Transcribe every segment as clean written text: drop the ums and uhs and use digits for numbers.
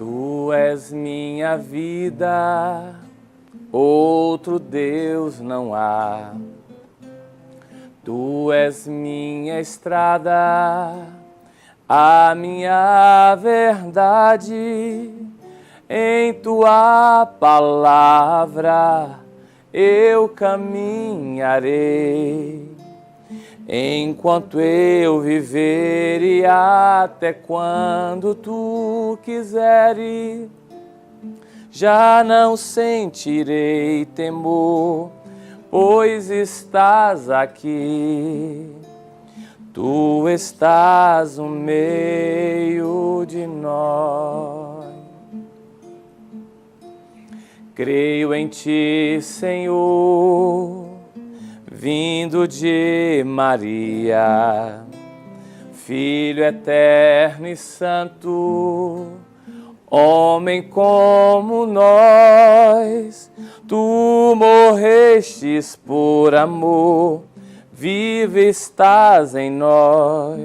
Tu és minha vida, outro Deus não há. Tu és minha estrada, a minha verdade. Em tua palavra eu caminharei. Enquanto eu viver e até quando tu quiseres, já não sentirei temor, pois estás aqui. Tu estás no meio de nós. Creio em ti, Senhor, vindo de Maria, Filho eterno e santo, homem como nós. Tu morrestes por amor, vivo estás em nós.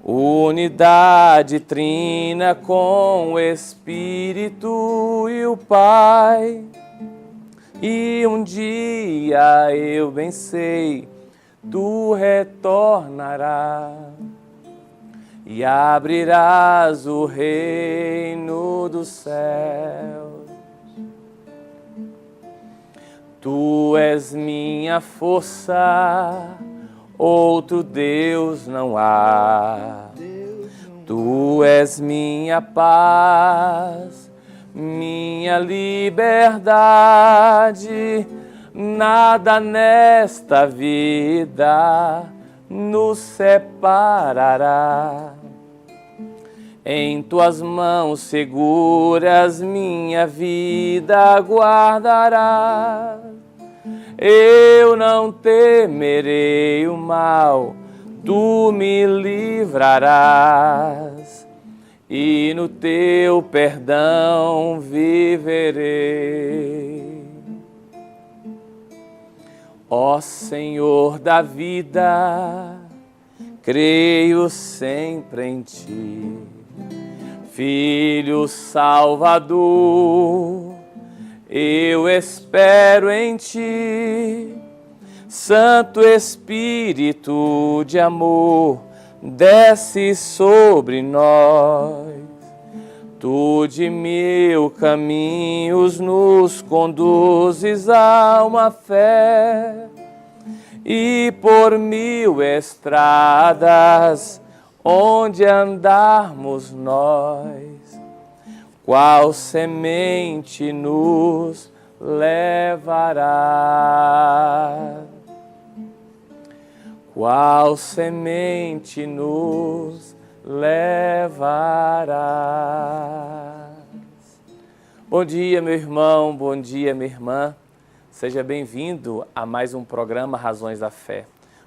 Unidade trina com o Espírito e o Pai. E um dia eu bem sei, tu retornarás e abrirás o reino dos céus. Tu és minha força, outro Deus não há. Tu és minha paz, minha liberdade. Nada nesta vida nos separará. Em tuas mãos seguras minha vida guardarás. Eu não temerei o mal, tu me livrarás, e no teu perdão viverei. Ó Senhor da vida, creio sempre em ti. Filho Salvador, eu espero em ti. Santo Espírito de amor, desce sobre nós. Tu de mil caminhos nos conduzes a uma fé, e por mil estradas onde andarmos nós, qual semente nos levará? Qual semente nos levará? Bom dia, meu irmão, bom dia, minha irmã. Seja bem-vindo a mais um programa Razões da Fé.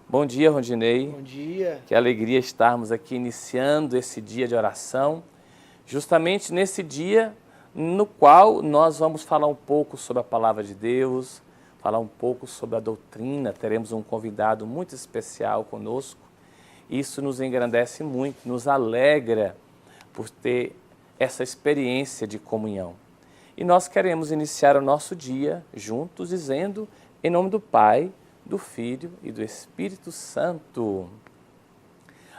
Bom dia, Rondinei. Bom dia. Que alegria estarmos aqui iniciando esse dia de oração, justamente nesse dia no qual nós vamos falar um pouco sobre a Palavra de Deus, falar um pouco sobre a doutrina. Teremos um convidado muito especial conosco. Isso nos engrandece muito, nos alegra por ter essa experiência de comunhão. E nós queremos iniciar o nosso dia juntos, dizendo, em nome do Pai, do Filho e do Espírito Santo.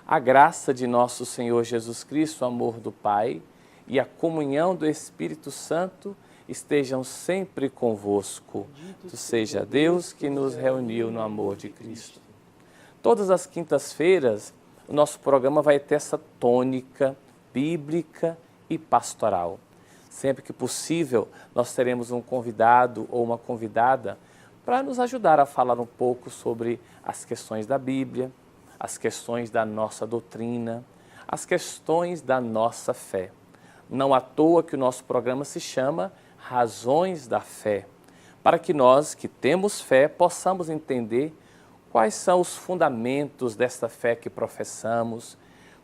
A graça de nosso Senhor Jesus Cristo, o amor do Pai e a comunhão do Espírito Santo estejam sempre convosco. Tu seja Deus que nos reuniu no amor de Cristo. Todas as quintas-feiras, o nosso programa vai ter essa tônica bíblica e pastoral. Sempre que possível, nós teremos um convidado ou uma convidada para nos ajudar a falar um pouco sobre as questões da Bíblia, as questões da nossa doutrina, as questões da nossa fé. Não à toa que o nosso programa se chama Razões da Fé, para que nós que temos fé possamos entender quais são os fundamentos desta fé que professamos,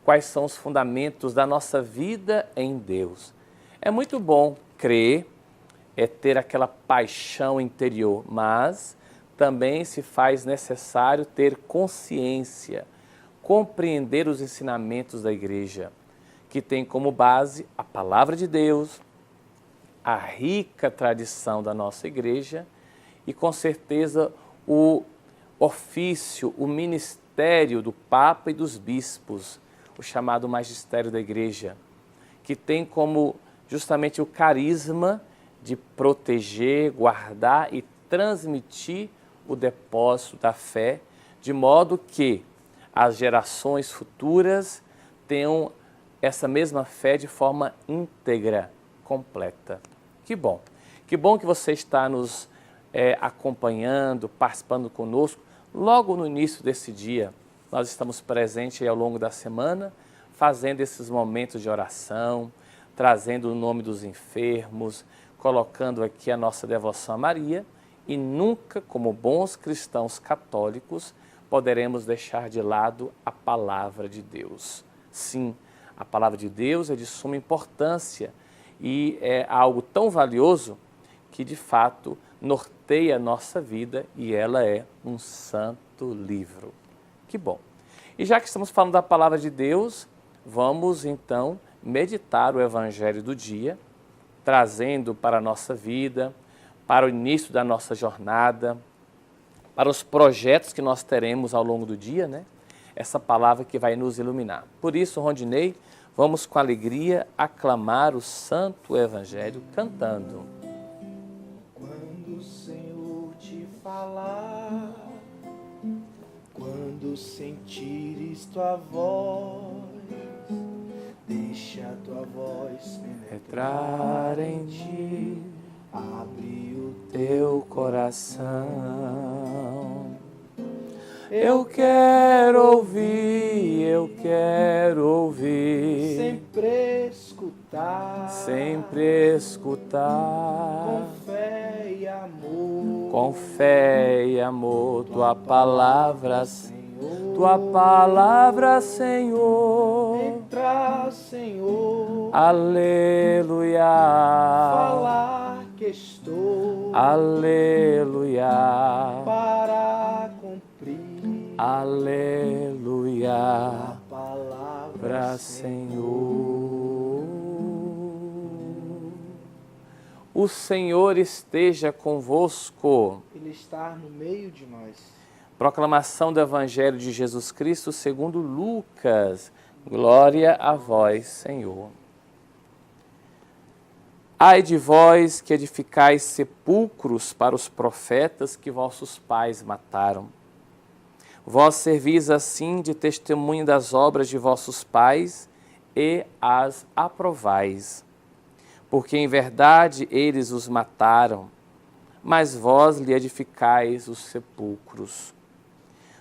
quais são os fundamentos da nossa vida em Deus. É muito bom crer, é ter aquela paixão interior, mas também se faz necessário ter consciência, compreender os ensinamentos da igreja, que tem como base a palavra de Deus, a rica tradição da nossa igreja e, com certeza, o ofício, o ministério do Papa e dos bispos, o chamado magistério da igreja, que tem como justamente o carisma de proteger, guardar e transmitir o depósito da fé, de modo que as gerações futuras tenham essa mesma fé de forma íntegra, completa. Que bom que você está nos acompanhando, participando conosco. Logo no início desse dia, nós estamos presentes aí ao longo da semana, fazendo esses momentos de oração, trazendo o nome dos enfermos, colocando aqui a nossa devoção a Maria, e nunca, como bons cristãos católicos, poderemos deixar de lado a palavra de Deus. Sim, a palavra de Deus é de suma importância e é algo tão valioso que, de fato, norteia a nossa vida e ela é um santo livro. Que bom! E já que estamos falando da palavra de Deus, vamos então meditar o Evangelho do dia, trazendo para a nossa vida, para o início da nossa jornada, para os projetos que nós teremos ao longo do dia, né? Essa palavra que vai nos iluminar. Por isso, Rondinei, vamos com alegria aclamar o Santo Evangelho cantando. Quando o Senhor te falar, quando sentires tua voz, deixa tua voz Penetrar em ti, abre o teu coração. Eu quero ouvir, sempre escutar, sempre escutar, com fé e amor, com fé e amor, tua palavra, Senhor, tua palavra, Senhor. entra, Senhor, Aleluia, falar que estou aleluia, para cumprir aleluia, a palavra, para Senhor. O Senhor esteja convosco. Ele está no meio de nós. Proclamação do Evangelho de Jesus Cristo segundo Lucas. Glória a vós, Senhor. Ai de vós que edificais sepulcros para os profetas que vossos pais mataram. Vós servis assim de testemunho das obras de vossos pais e as aprovais. Porque em verdade eles os mataram, mas vós lhe edificais os sepulcros.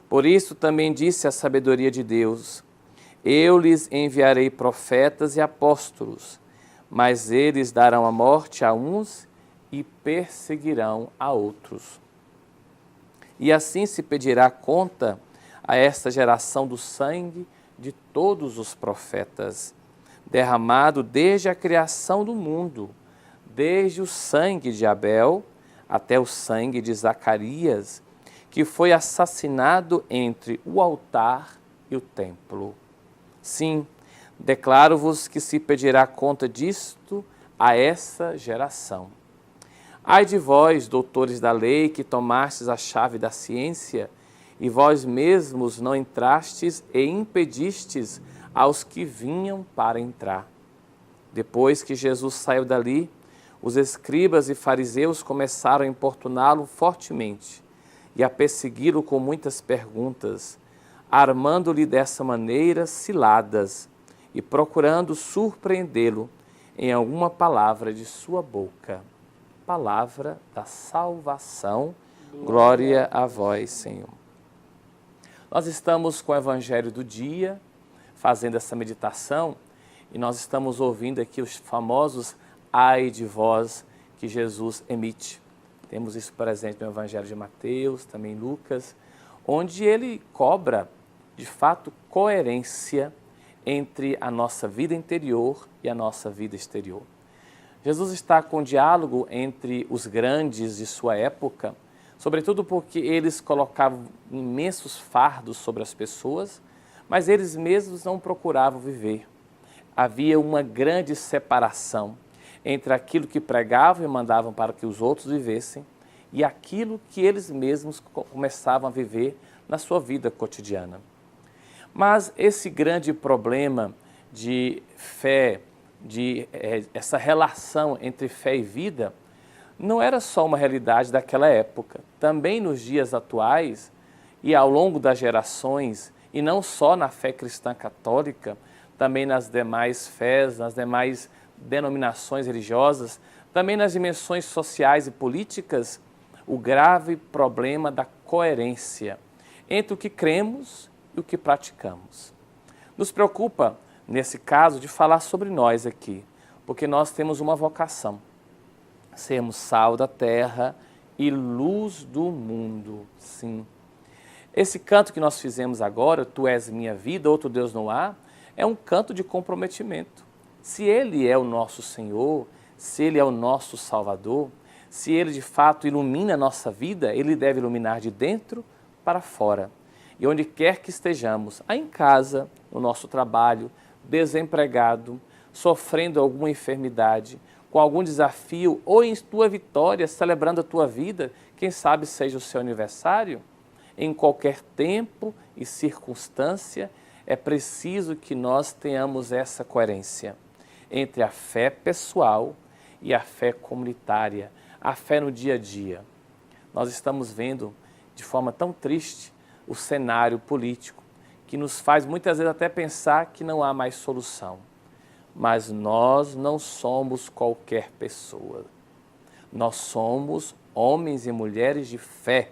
Por isso também disse a sabedoria de Deus: eu lhes enviarei profetas e apóstolos, mas eles darão a morte a uns e perseguirão a outros. E assim se pedirá conta a esta geração do sangue de todos os profetas, derramado desde a criação do mundo, desde o sangue de Abel até o sangue de Zacarias, que foi assassinado entre o altar e o templo. Sim, declaro-vos que se pedirá conta disto a essa geração. Ai de vós, doutores da lei, que tomastes a chave da ciência, e vós mesmos não entrastes e impedistes aos que vinham para entrar. Depois que Jesus saiu dali, os escribas e fariseus começaram a importuná-lo fortemente e a persegui-lo com muitas perguntas, armando-lhe dessa maneira ciladas e procurando surpreendê-lo em alguma palavra de sua boca. Palavra da salvação. Glória a vós, Senhor. Nós estamos com o Evangelho do dia, fazendo essa meditação, e nós estamos ouvindo aqui os famosos ai de vós que Jesus emite. Temos isso presente no Evangelho de Mateus, também Lucas, onde ele cobra, de fato, coerência entre a nossa vida interior e a nossa vida exterior. Jesus está com diálogo entre os grandes de sua época, sobretudo porque eles colocavam imensos fardos sobre as pessoas, mas eles mesmos não procuravam viver. havia uma grande separação entre aquilo que pregavam e mandavam para que os outros vivessem e aquilo que eles mesmos começavam a viver na sua vida cotidiana. Mas esse grande problema de fé, essa relação entre fé e vida, não era só uma realidade daquela época. Também nos dias atuais e ao longo das gerações, e não só na fé cristã católica, também nas demais fés, nas demais denominações religiosas, também nas dimensões sociais e políticas, o grave problema da coerência entre o que cremos e o que praticamos. Nos preocupa, nesse caso, de falar sobre nós aqui, porque nós temos uma vocação, sermos sal da terra e luz do mundo, sim. Esse canto que nós fizemos agora, Tu és minha vida, outro Deus não há, é um canto de comprometimento. Se Ele é o nosso Senhor, se Ele é o nosso Salvador, se Ele de fato ilumina a nossa vida, Ele deve iluminar de dentro para fora. E onde quer que estejamos, aí em casa, no nosso trabalho, desempregado, sofrendo alguma enfermidade, com algum desafio ou em tua vitória, celebrando a tua vida, quem sabe seja o seu aniversário, em qualquer tempo e circunstância, é preciso que nós tenhamos essa coerência entre a fé pessoal e a fé comunitária, a fé no dia a dia. Nós estamos vendo de forma tão triste o cenário político, que nos faz muitas vezes até pensar que não há mais solução. Mas nós não somos qualquer pessoa. Nós somos homens e mulheres de fé.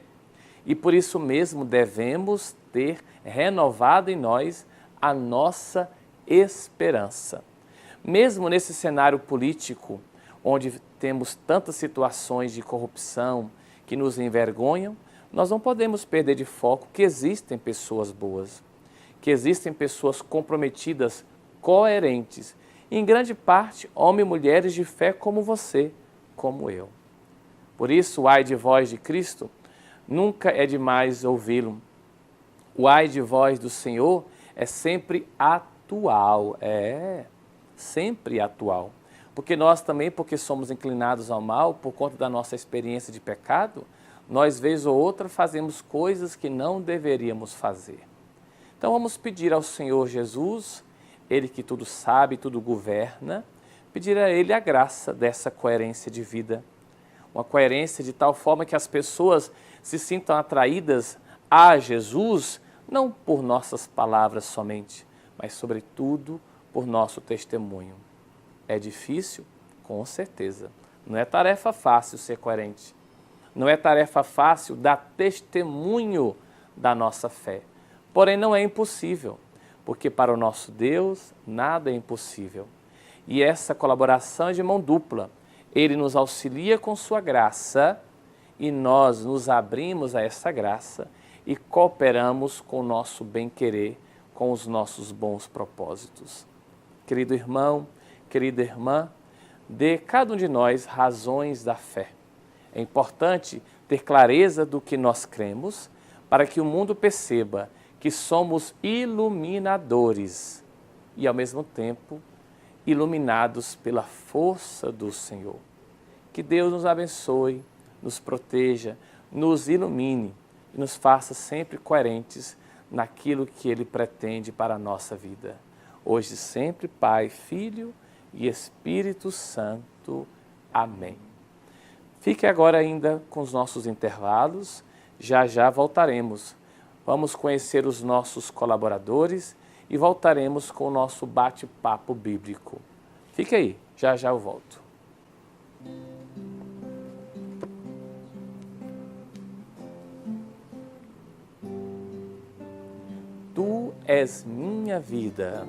E por isso mesmo devemos ter renovado em nós a nossa esperança. Mesmo nesse cenário político, onde temos tantas situações de corrupção que nos envergonham, nós não podemos perder de foco que existem pessoas boas, que existem pessoas comprometidas, coerentes, e em grande parte homens e mulheres de fé como você, como eu. Por isso, o ai de vós de Cristo, nunca é demais ouvi-lo. O ai de vós do Senhor é sempre atual, sempre atual. Porque nós também, porque somos inclinados ao mal, por conta da nossa experiência de pecado, nós, vez ou outra, fazemos coisas que não deveríamos fazer. Então vamos pedir ao Senhor Jesus, Ele que tudo sabe, tudo governa, pedir a Ele a graça dessa coerência de vida. Uma coerência de tal forma que as pessoas se sintam atraídas a Jesus, não por nossas palavras somente, mas sobretudo por nosso testemunho. É difícil? Com certeza. Não é tarefa fácil ser coerente. Não é tarefa fácil dar testemunho da nossa fé. Porém, não é impossível, porque para o nosso Deus nada é impossível. E essa colaboração é de mão dupla. Ele nos auxilia com sua graça e nós nos abrimos a essa graça e cooperamos com o nosso bem-querer, com os nossos bons propósitos. Querido irmão, querida irmã, dê cada um de nós razões da fé. É importante ter clareza do que nós cremos para que o mundo perceba que somos iluminadores e, ao mesmo tempo, iluminados pela força do Senhor. Que Deus nos abençoe, nos proteja, nos ilumine e nos faça sempre coerentes naquilo que Ele pretende para a nossa vida. Hoje e sempre, Pai, Filho e Espírito Santo. Amém. Fique agora ainda com os nossos intervalos, já já voltaremos. Vamos conhecer os nossos colaboradores e voltaremos com o nosso bate-papo bíblico. Fique aí, já já eu volto. Tu és minha vida.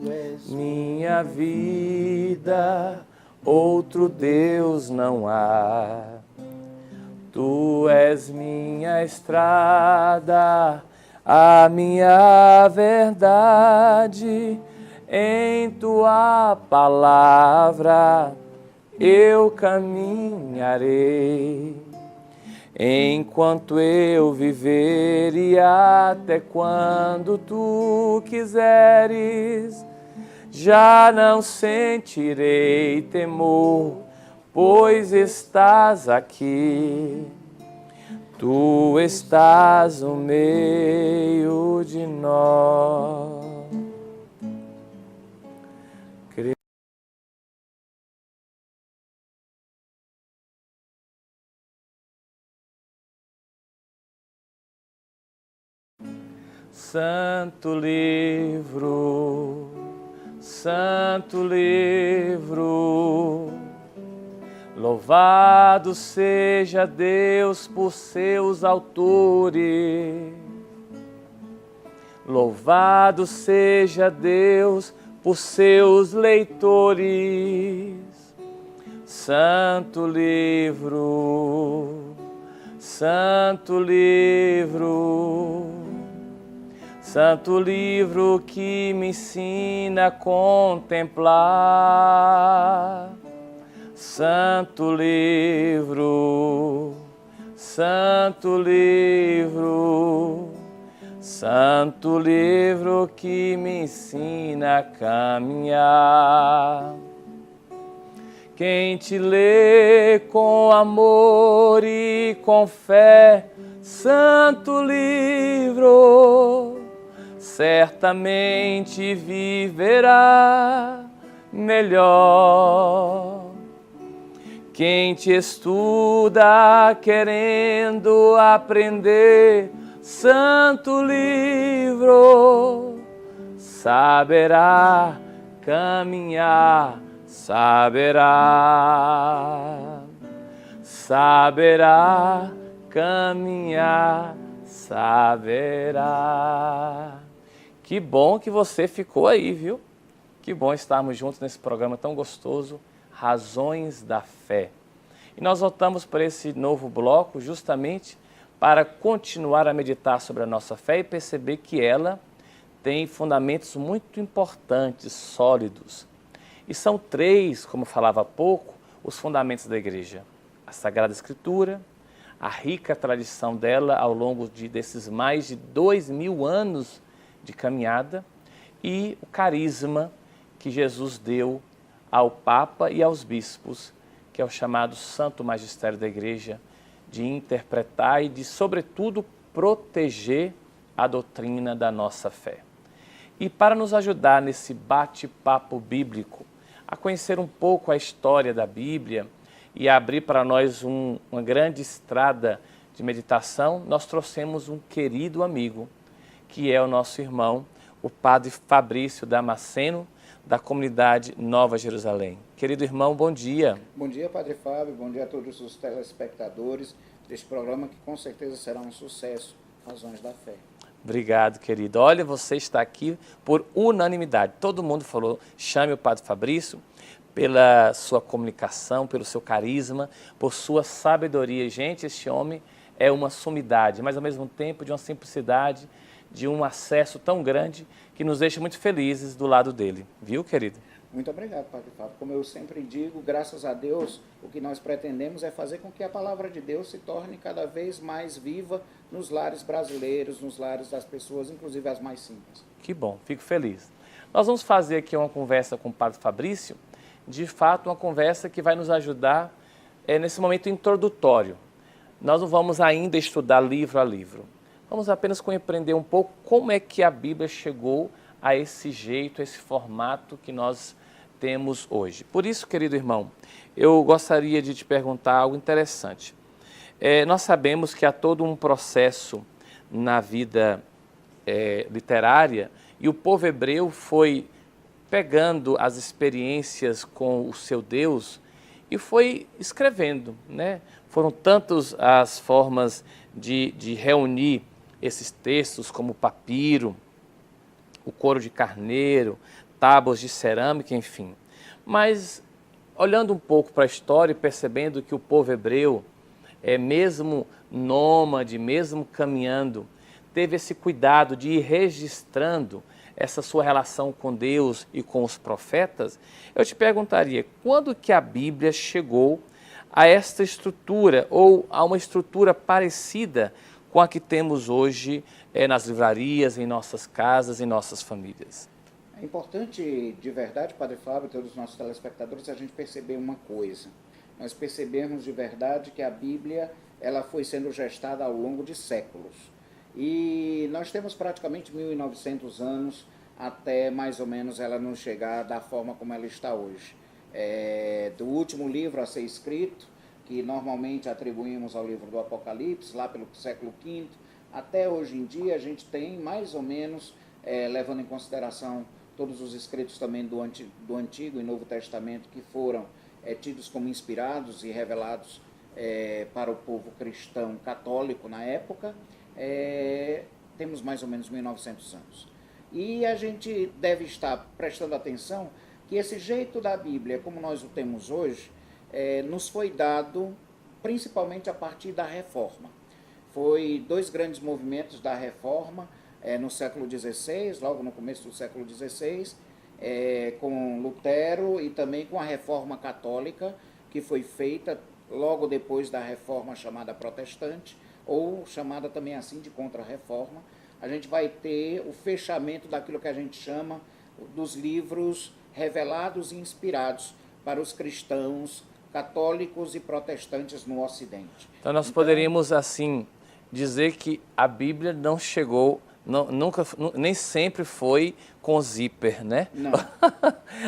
Tu és Minha vida, outro Deus não há. Tu és minha estrada, a minha verdade. Em tua palavra eu caminharei. enquanto eu viver e até quando tu quiseres. Já não sentirei temor, pois estás aqui. Tu estás no meio de nós. Santo livro, santo livro, louvado seja Deus por seus autores. Louvado seja Deus por seus leitores. Santo livro, santo livro, santo livro que me ensina a contemplar. Santo livro, santo livro, santo livro que me ensina a caminhar. Quem te lê com amor e com fé, santo livro, certamente viverá melhor. Quem te estuda querendo aprender, santo livro, saberá caminhar, saberá caminhar, saberá. Que bom que você ficou aí, viu? Que bom estarmos juntos nesse programa tão gostoso, Razões da Fé. E nós voltamos para esse novo bloco justamente para continuar a meditar sobre a nossa fé e perceber que ela tem fundamentos muito importantes, sólidos. E são três, como falava há pouco, os fundamentos da igreja: a Sagrada Escritura, a rica tradição dela ao longo desses mais de 2000 anos de caminhada, e o carisma que Jesus deu ao Papa e aos bispos, que é o chamado Santo Magistério da Igreja, de interpretar e de, sobretudo, proteger a doutrina da nossa fé. E para nos ajudar nesse bate-papo bíblico, a conhecer um pouco a história da Bíblia e a abrir para nós uma grande estrada de meditação, nós trouxemos um querido amigo, que é o nosso irmão, o Padre Fabrício Damasceno, da comunidade Nova Jerusalém. Querido irmão, bom dia. Bom dia, Padre Fábio, bom dia a todos os telespectadores deste programa que com certeza será um sucesso, Razões da Fé. Obrigado, querido. Olha, você está aqui por unanimidade. Todo mundo falou, chame o Padre Fabrício pela sua comunicação, pelo seu carisma, por sua sabedoria. Gente, este homem é uma sumidade, mas ao mesmo tempo de uma simplicidade, de um acesso tão grande que nos deixa muito felizes do lado dele. Viu, querido? Muito obrigado, Padre Fábio. Como eu sempre digo, graças a Deus, o que nós pretendemos é fazer com que a palavra de Deus se torne cada vez mais viva nos lares brasileiros, nos lares das pessoas, inclusive as mais simples. Que bom, fico feliz. Nós vamos fazer aqui uma conversa com o Padre Fabrício, de fato uma conversa que vai nos ajudar nesse momento introdutório. Nós não vamos ainda estudar livro a livro. Vamos apenas compreender um pouco como é que a Bíblia chegou a esse jeito, a esse formato que nós temos hoje. Por isso, querido irmão, eu gostaria de te perguntar algo interessante. Nós sabemos que há todo um processo na vida literária e o povo hebreu foi pegando as experiências com o seu Deus e foi escrevendo, né? Foram tantas as formas de reunir esses textos, como o papiro, o couro de carneiro, tábuas de cerâmica, enfim. Mas, olhando um pouco para a história e percebendo que o povo hebreu, mesmo nômade, mesmo caminhando, teve esse cuidado de ir registrando essa sua relação com Deus e com os profetas, eu te perguntaria, quando que a Bíblia chegou a esta estrutura ou a uma estrutura parecida com a que temos hoje nas livrarias, em nossas casas, em nossas famílias. É importante, de verdade, Padre Fábio e todos os nossos telespectadores, a gente perceber uma coisa. Nós percebemos de verdade que a Bíblia ela foi sendo gestada ao longo de séculos. E nós temos praticamente 1.900 anos até mais ou menos ela não chegar da forma como ela está hoje. Do último livro a ser escrito, que normalmente atribuímos ao livro do Apocalipse, lá pelo século V, até hoje em dia a gente tem mais ou menos, levando em consideração todos os escritos também do Antigo e Novo Testamento que foram tidos como inspirados e revelados para o povo cristão católico na época, temos mais ou menos 1.900 anos. E a gente deve estar prestando atenção que esse jeito da Bíblia, como nós o temos hoje, nos foi dado principalmente a partir da Reforma. Foi dois grandes movimentos da Reforma no século XVI, logo no começo do século XVI, com Lutero e também com a Reforma Católica, que foi feita logo depois da Reforma chamada Protestante, ou chamada também assim de Contra-Reforma. A gente vai ter o fechamento daquilo que a gente chama dos livros revelados e inspirados para os cristãos católicos e protestantes no Ocidente. Então nós poderíamos assim dizer que a Bíblia não chegou, nem sempre foi com zíper, né? Não.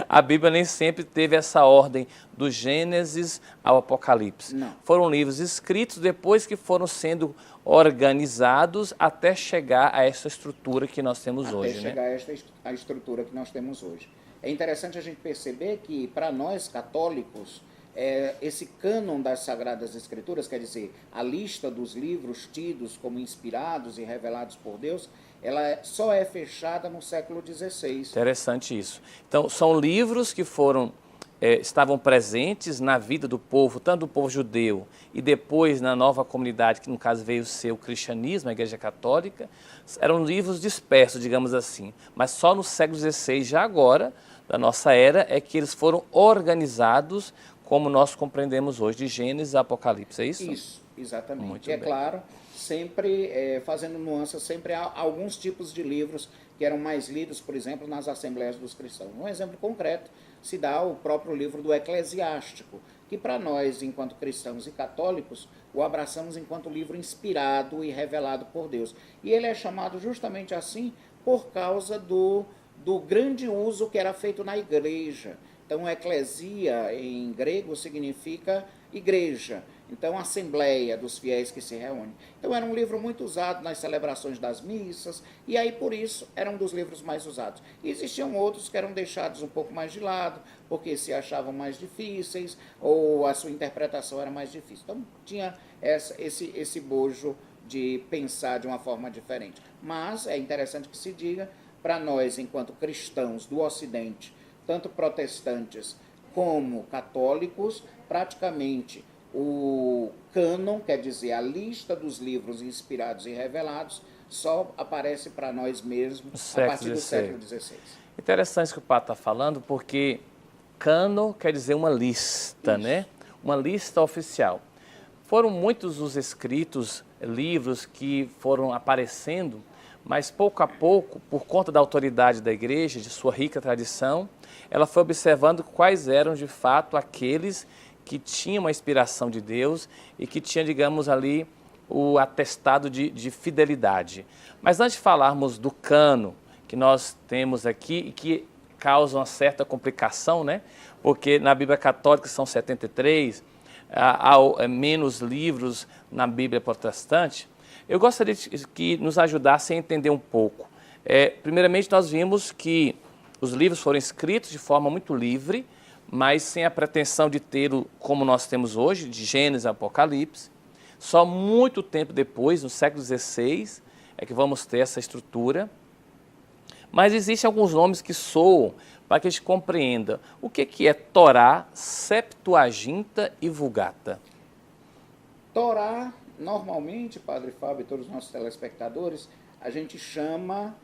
A Bíblia nem sempre teve essa ordem do Gênesis ao Apocalipse. Não. Foram livros escritos depois que foram sendo organizados até chegar a essa estrutura que nós temos hoje, até chegar a estrutura que nós temos hoje. É interessante a gente perceber que, para nós católicos, esse cânon das Sagradas Escrituras, quer dizer, a lista dos livros tidos como inspirados e revelados por Deus, ela só é fechada no século XVI. Interessante isso. Então, são livros que estavam presentes na vida do povo, tanto do povo judeu e depois na nova comunidade, que no caso veio ser o cristianismo, a Igreja Católica. Eram livros dispersos, digamos assim, mas só no século XVI, já agora, da nossa era, é que eles foram organizados como nós compreendemos hoje, de Gênesis a Apocalipse, é isso? Isso, exatamente. Muito e é bem. claro, sempre fazendo nuances, sempre há alguns tipos de livros que eram mais lidos, por exemplo, nas Assembleias dos Cristãos. Um exemplo concreto se dá o próprio livro do Eclesiástico, que para nós, enquanto cristãos e católicos, o abraçamos enquanto livro inspirado e revelado por Deus. E ele é chamado justamente assim por causa do grande uso que era feito na igreja. Então, eclesia em grego significa igreja. Então, assembleia dos fiéis que se reúnem. Então, era um livro muito usado nas celebrações das missas, e aí, por isso, era um dos livros mais usados. E existiam outros que eram deixados um pouco mais de lado, porque se achavam mais difíceis, ou a sua interpretação era mais difícil. Então, tinha esse bojo de pensar de uma forma diferente. Mas é interessante que se diga, para nós, enquanto cristãos do Ocidente, tanto protestantes como católicos, praticamente o cânon, quer dizer, a lista dos livros inspirados e revelados, só aparece para nós mesmos a partir do século XVI. Interessante o que o Pato está falando, porque cânon quer dizer uma lista, né? Uma lista oficial. Foram muitos os escritos, livros que foram aparecendo, mas pouco a pouco, por conta da autoridade da igreja, de sua rica tradição, ela foi observando quais eram de fato aqueles que tinham a inspiração de Deus e que tinham, digamos ali, o atestado de fidelidade. Mas antes de falarmos do cânon que nós temos aqui e que causa uma certa complicação, né? Porque na Bíblia Católica são 73, há menos livros na Bíblia Protestante, eu gostaria que nos ajudasse a entender um pouco. Primeiramente, nós vimos que os livros foram escritos de forma muito livre, mas sem a pretensão de tê-lo como nós temos hoje, de Gênesis e Apocalipse. Só muito tempo depois, no século XVI, é que vamos ter essa estrutura. Mas existem alguns nomes que soam para que a gente compreenda o que é Torá, Septuaginta e Vulgata. Torá, normalmente, Padre Fábio e todos os nossos telespectadores, a gente chama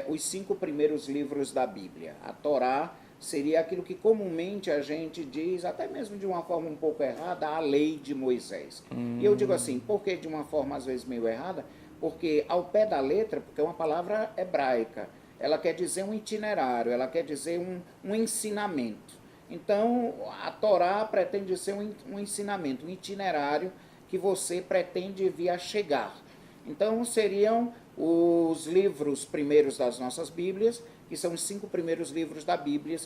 os 5 primeiros livros da Bíblia. A Torá seria aquilo que comumente a gente diz, até mesmo de uma forma um pouco errada, a lei de Moisés. E eu digo assim, por que de uma forma às vezes meio errada? Porque ao pé da letra, porque é uma palavra hebraica, ela quer dizer um itinerário, ela quer dizer um ensinamento. Então, a Torá pretende ser um ensinamento, um itinerário que você pretende vir a chegar. Então, seriam os livros primeiros das nossas Bíblias, que são os 5 primeiros livros da Bíblia,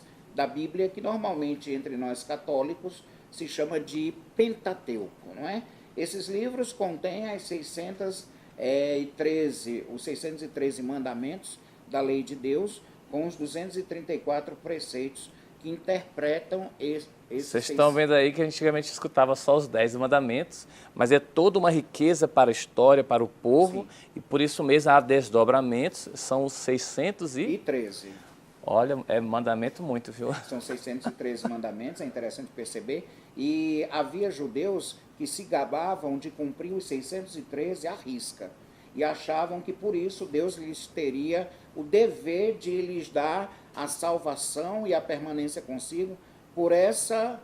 que normalmente entre nós católicos se chama de Pentateuco, não é? Esses livros contêm os 613 mandamentos da lei de Deus, com os 234 preceitos que interpretam esses. Vocês estão vendo aí que antigamente escutava só os 10 mandamentos, mas é toda uma riqueza para a história, para o povo, sim, e por isso mesmo há desdobramentos, são os 613. Olha, é mandamento muito, viu? São 613 mandamentos, é interessante perceber, e havia judeus que se gabavam de cumprir os 613 à risca, e achavam que por isso Deus lhes teria o dever de lhes dar a salvação e a permanência consigo por essa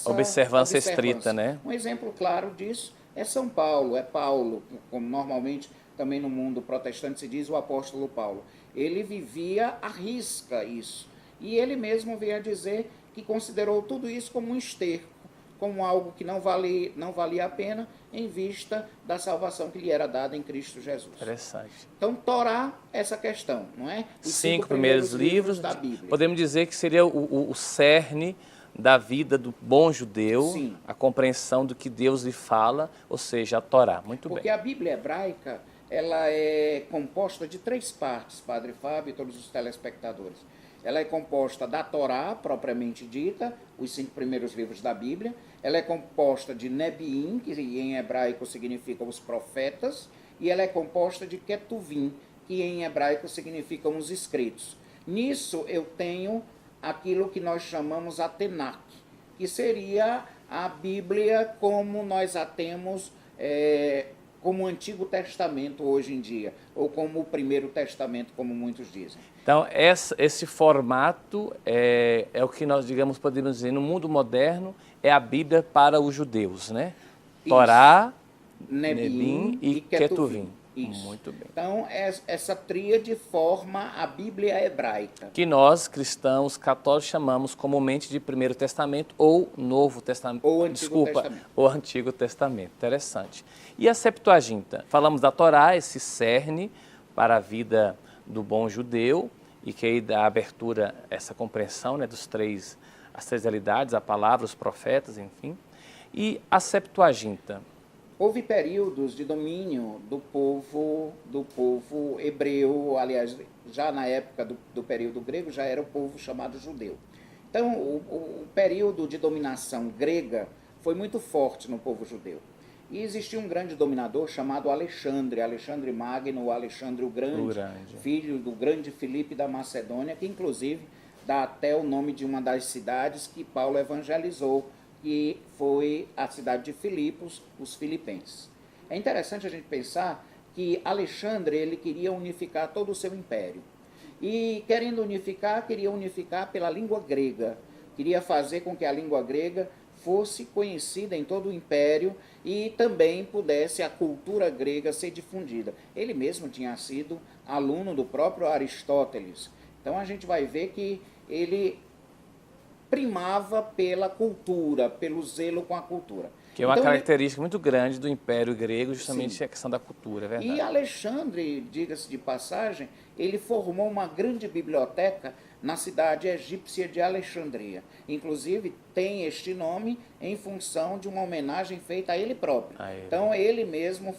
observância estrita, né? Um exemplo claro disso é São Paulo, é Paulo, como normalmente também no mundo protestante se diz o apóstolo Paulo. Ele vivia à risca isso, e ele mesmo veio a dizer que considerou tudo isso como um esterco, como algo que não valia a pena em vista da salvação que lhe era dada em Cristo Jesus. Interessante. Então, Torá, essa questão, não é? Os 5 primeiros livros da Bíblia. Podemos dizer que seria o cerne da vida do bom judeu, sim, a compreensão do que Deus lhe fala, ou seja, a Torá. Muito bem. Porque a Bíblia hebraica, ela é composta de 3 partes, Padre Fábio e todos os telespectadores. Ela é composta da Torá, propriamente dita, os 5 primeiros livros da Bíblia. Ela é composta de Nebiim, que em hebraico significa os profetas, e ela é composta de Ketuvim, que em hebraico significam os escritos. Nisso eu tenho aquilo que nós chamamos a Tenach, que seria a Bíblia como nós a temos como o Antigo Testamento hoje em dia, ou como o Primeiro Testamento, como muitos dizem. Então, esse formato é o que nós, digamos, podemos dizer, no mundo moderno, é a Bíblia para os judeus, né? Isso. Torá, Nebiim e Ketuvim. Isso. Muito bem. Então, essa tríade forma a Bíblia hebraica. Que nós, cristãos católicos, chamamos comumente de Primeiro Testamento ou Novo Testamento. Ou Antigo Testamento. Ou Antigo Testamento. Interessante. E a Septuaginta? Falamos da Torá, esse cerne para a vida do bom judeu, e que aí dá abertura, essa compreensão, né, as 3 realidades, a palavra, os profetas, enfim. E a Septuaginta? Houve períodos de domínio do povo hebreu, aliás, já na época do período grego, já era o povo chamado judeu. Então, o período de dominação grega foi muito forte no povo judeu. E existia um grande dominador chamado Alexandre Magno, ou Alexandre o Grande, filho do grande Filipe da Macedônia, que inclusive dá até o nome de uma das cidades que Paulo evangelizou, que foi a cidade de Filipos, os filipenses. É interessante a gente pensar que Alexandre ele queria unificar todo o seu império. E querendo unificar, queria unificar pela língua grega. Queria fazer com que a língua grega fosse conhecida em todo o império e também pudesse a cultura grega ser difundida. Ele mesmo tinha sido aluno do próprio Aristóteles. Então a gente vai ver que ele primava pela cultura, pelo zelo com a cultura. Que é uma característica muito grande do Império Grego, justamente sim, a questão da cultura, é verdade. E Alexandre, diga-se de passagem, ele formou uma grande biblioteca na cidade egípcia de Alexandria. Inclusive, tem este nome em função de uma homenagem feita a ele próprio. Então, ele mesmo,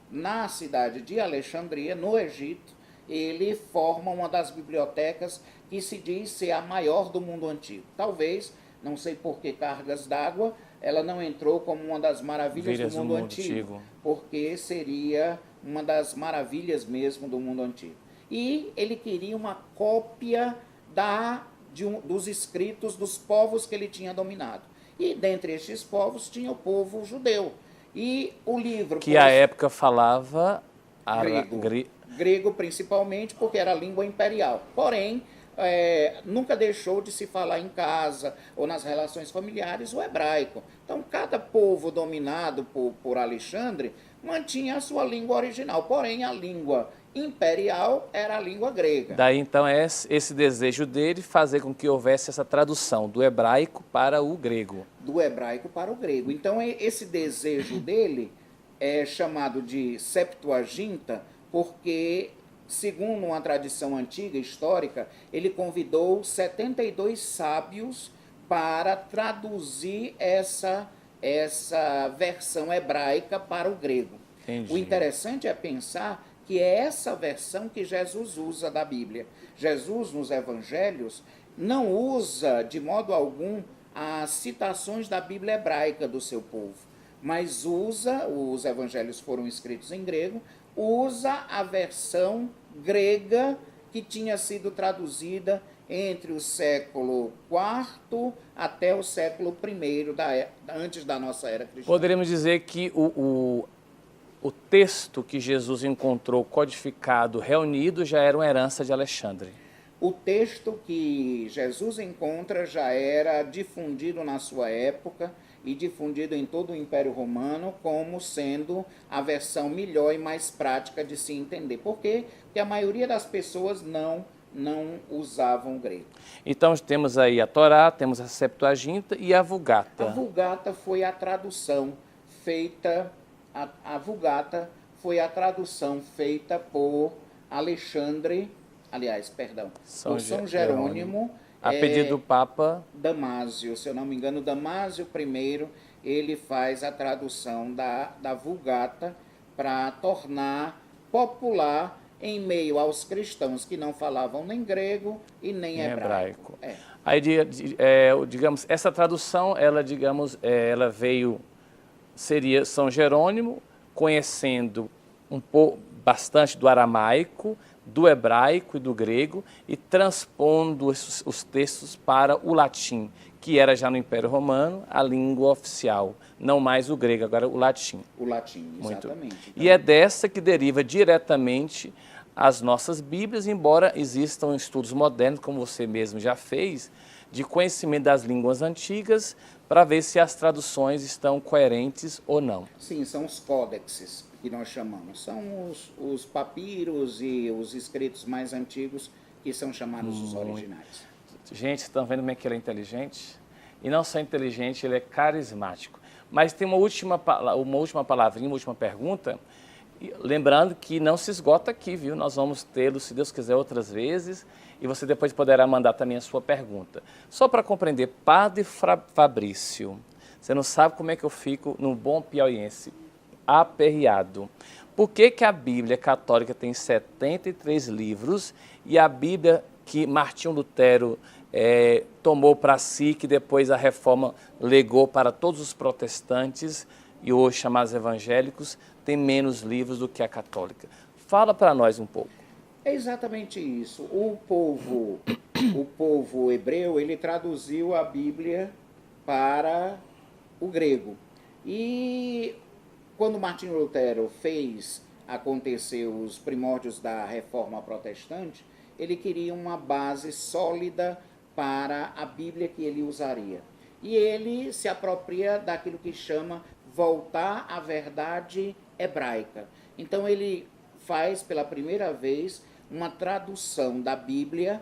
na cidade de Alexandria, no Egito, ele forma uma das bibliotecas que se diz ser a maior do mundo antigo. Talvez, não sei por que cargas d'água, ela não entrou como uma das maravilhas do mundo antigo, porque seria uma das maravilhas mesmo do mundo antigo. E ele queria uma cópia dos escritos dos povos que ele tinha dominado. E dentre estes povos tinha o povo judeu. E o livro... Que à época falava... Grego principalmente, porque era a língua imperial. Porém, nunca deixou de se falar em casa ou nas relações familiares o hebraico. Então, cada povo dominado por Alexandre mantinha a sua língua original, porém a língua imperial era a língua grega. Daí, então, é esse desejo dele fazer com que houvesse essa tradução do hebraico para o grego. Do hebraico para o grego. Então, esse desejo dele é chamado de Septuaginta, porque, segundo uma tradição antiga, histórica, ele convidou 72 sábios para traduzir essa versão hebraica para o grego. Entendi. O interessante é pensar que é essa versão que Jesus usa da Bíblia. Jesus, nos evangelhos, não usa de modo algum as citações da Bíblia hebraica do seu povo, mas usa, os evangelhos foram escritos em grego, usa a versão grega que tinha sido traduzida entre o século IV até o século I, antes da nossa era cristã. Poderíamos dizer que o texto que Jesus encontrou codificado, reunido, já era uma herança de Alexandre. O texto que Jesus encontra já era difundido na sua época e difundido em todo o Império Romano como sendo a versão melhor e mais prática de se entender. Por quê? Porque a maioria das pessoas não usavam grego. Então temos aí a Torá, temos a Septuaginta e a Vulgata. A Vulgata foi a tradução feita, a Vulgata foi a tradução feita por São Jerônimo, a pedido do Papa Damásio, se eu não me engano, Damásio I, ele faz a tradução da Vulgata para tornar popular em meio aos cristãos que não falavam nem grego e nem hebraico. Aí, digamos, essa tradução, ela veio, seria São Jerônimo, conhecendo bastante do aramaico, do hebraico e do grego, e transpondo os textos para o latim, que era já no Império Romano a língua oficial, não mais o grego, agora o latim. O latim, exatamente. E é dessa que deriva diretamente as nossas Bíblias, embora existam estudos modernos, como você mesmo já fez, de conhecimento das línguas antigas, para ver se as traduções estão coerentes ou não. Sim, são os códexes que nós chamamos. São os papiros e os escritos mais antigos que são chamados os originais. Gente, estão vendo como é que ele é inteligente? E não só inteligente, ele é carismático. Mas tem uma última palavrinha, uma última pergunta. Lembrando que não se esgota aqui, viu? Nós vamos tê-lo, se Deus quiser, outras vezes. E você depois poderá mandar também a sua pergunta. Só para compreender, Padre Fabrício, você não sabe como é que eu fico, no bom piauiense, aperreado. Por que a Bíblia católica tem 73 livros e a Bíblia que Martinho Lutero tomou para si, que depois a Reforma legou para todos os protestantes e hoje chamados evangélicos, tem menos livros do que a católica? Fala para nós um pouco. É exatamente isso. O povo hebreu, ele traduziu a Bíblia para o grego. E quando Martinho Lutero fez acontecer os primórdios da Reforma Protestante, ele queria uma base sólida para a Bíblia que ele usaria. E ele se apropria daquilo que chama voltar à verdade hebraica. Então ele faz pela primeira vez uma tradução da Bíblia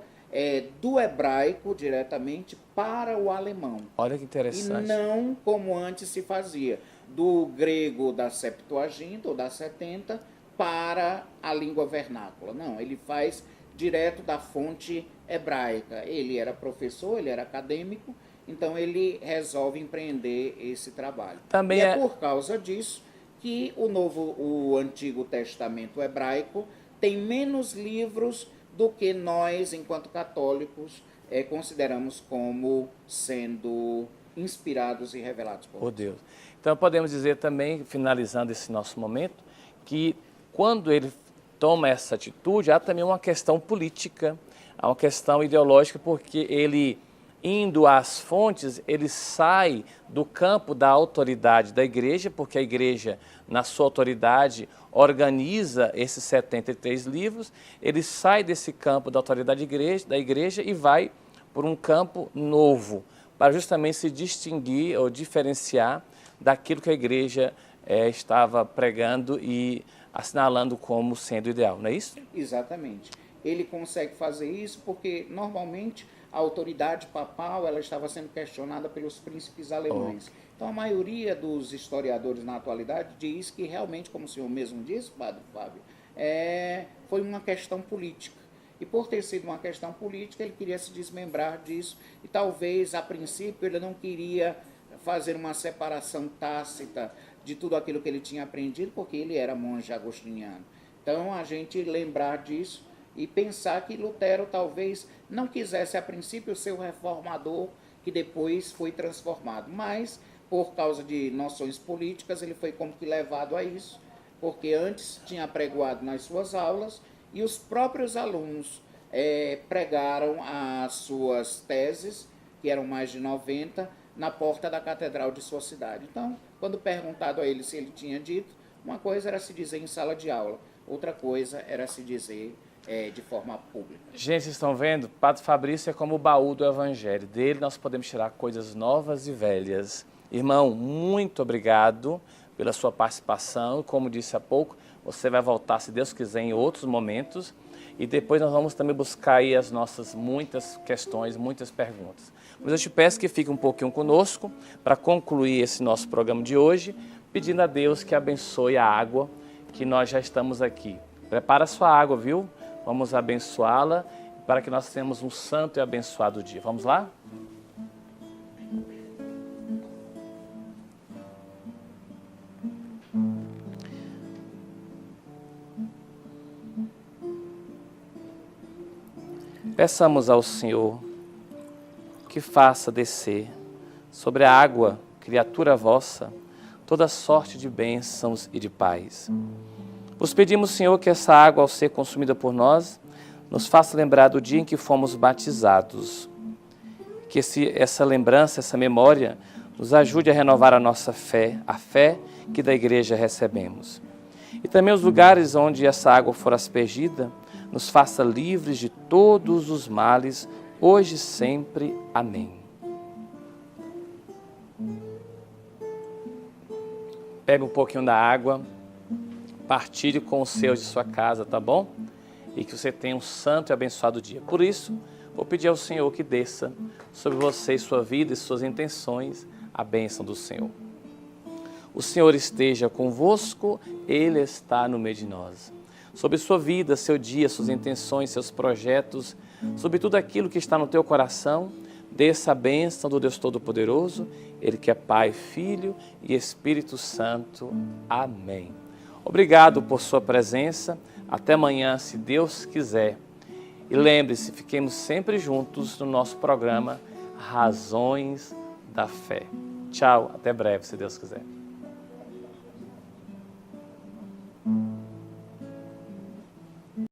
do hebraico diretamente para o alemão. Olha que interessante. E não como antes se fazia, do grego da Septuaginta ou da 70 para a língua vernácula. Não, ele faz direto da fonte hebraica. Ele era professor, ele era acadêmico, então ele resolve empreender esse trabalho. Também e é por causa disso que o Antigo Testamento hebraico tem menos livros do que nós, enquanto católicos, consideramos como sendo inspirados e revelados por Deus. Então podemos dizer também, finalizando esse nosso momento, que quando ele toma essa atitude, há também uma questão política, há uma questão ideológica, porque ele indo às fontes, ele sai do campo da autoridade da igreja, porque a igreja, na sua autoridade, organiza esses 73 livros, ele sai desse campo da autoridade da igreja e vai por um campo novo, para justamente se distinguir ou diferenciar daquilo que a igreja estava pregando e assinalando como sendo ideal, não é isso? Exatamente. Ele consegue fazer isso porque, normalmente, a autoridade papal ela estava sendo questionada pelos príncipes alemães. Então, a maioria dos historiadores na atualidade diz que realmente, como o senhor mesmo disse, Padre Fábio, foi uma questão política. E por ter sido uma questão política, ele queria se desmembrar disso e talvez, a princípio, ele não queria fazer uma separação tácita de tudo aquilo que ele tinha aprendido, porque ele era monge agostiniano. Então, a gente lembrar disso e pensar que Lutero talvez não quisesse a princípio ser o reformador que depois foi transformado, mas por causa de noções políticas ele foi como que levado a isso, porque antes tinha pregoado nas suas aulas e os próprios alunos pregaram as suas teses, que eram mais de 90, na porta da catedral de sua cidade. Então, quando perguntado a ele se ele tinha dito, uma coisa era se dizer em sala de aula, outra coisa era se dizer de forma pública. Gente, vocês estão vendo? Padre Fabrício é como o baú do Evangelho. Dele nós podemos tirar coisas novas e velhas. Irmão, muito obrigado pela sua participação. Como disse há pouco, você vai voltar, se Deus quiser, em outros momentos. E depois nós vamos também buscar aí as nossas muitas questões, muitas perguntas. Mas eu te peço que fique um pouquinho conosco para concluir esse nosso programa de hoje, pedindo a Deus que abençoe a água que nós já estamos aqui. Prepara a sua água, viu? Vamos abençoá-la para que nós tenhamos um santo e abençoado dia. Vamos lá? Peçamos ao Senhor que faça descer sobre a água, criatura vossa, toda sorte de bênçãos e de paz. Vos pedimos, Senhor, que essa água, ao ser consumida por nós, nos faça lembrar do dia em que fomos batizados. Que essa lembrança, essa memória, nos ajude a renovar a nossa fé, a fé que da igreja recebemos. E também os lugares onde essa água for aspergida, nos faça livres de todos os males, hoje e sempre. Amém. Pega um pouquinho da água, partilhe com os seus de sua casa, tá bom? E que você tenha um santo e abençoado dia. Por isso, vou pedir ao Senhor que desça sobre você e sua vida e suas intenções a bênção do Senhor. O Senhor esteja convosco, Ele está no meio de nós. Sobre sua vida, seu dia, suas intenções, seus projetos, sobre tudo aquilo que está no teu coração, desça a bênção do Deus Todo-Poderoso, Ele que é Pai, Filho e Espírito Santo. Amém. Obrigado por sua presença. Até amanhã, se Deus quiser. E lembre-se, fiquemos sempre juntos no nosso programa Razões da Fé. Tchau, até breve, se Deus quiser.